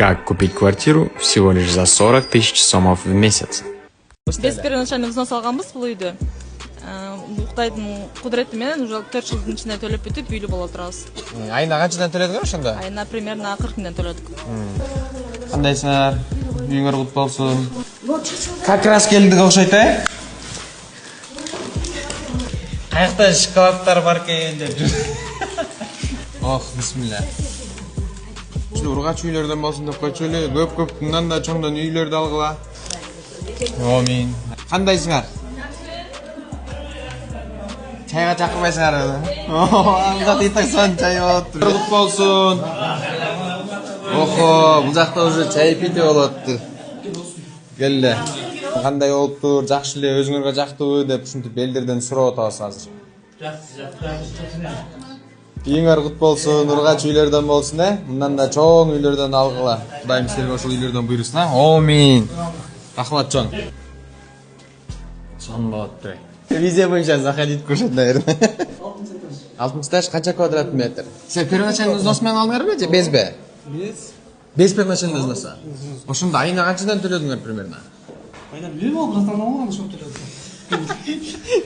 Как купить квартиру всего лишь за 40 тысяч сомов в месяц? Без первоначальный взнос алганбыз бул үйдү. Кудайдын кудурети менен уже 4 жылдын ичинде төлөп бүтүп үйлүү боло турабыз. Айына канчадан төлөдүңөр ошондо? Айына примерно 40 миңден төлөдүк. Кандайсыңар? Үйүңөр кут болсун. Как раз келдик окшойт, э? Каякта шоколаддар бар экен деп жүр. Ох, бисмилла. Ушул ургач үйлөрдөн болсун деп койчу эле. Көп мындан да чоңдон үйлөрдү алгыла. Амин. Кандайсыңар? Чайга чакырбайсыңарбы? Аңгат итаксан чай болупту. Кут болсун. Охо, бул жакта уже чай пите болупту. Келди. Кандай болуптур, жакшы эле, өзүңөргө жактыбы деп ушинтип элдерден сурап атабыз азыр. Үйүңөр кут болсун, ургач үйлөрдөн болсун, э? Мындан да чоң үйлөрдөн алгыла. Кудайым силерге ошол үйлөрдөн буйрусун, а? Амин. Рахмат чоң. Чоң болуптур. Визия боюнча заходить кушать, наверное. 6 этаж канча квадрат метр? Сен первоначальный взнос менен алдыңарбы же безби? Без. Без первоначальный взноса. Ошондо айына канчадан төлөдүңөр примерно? Aynen bilmiyorum, bıraktan ne oldu, şu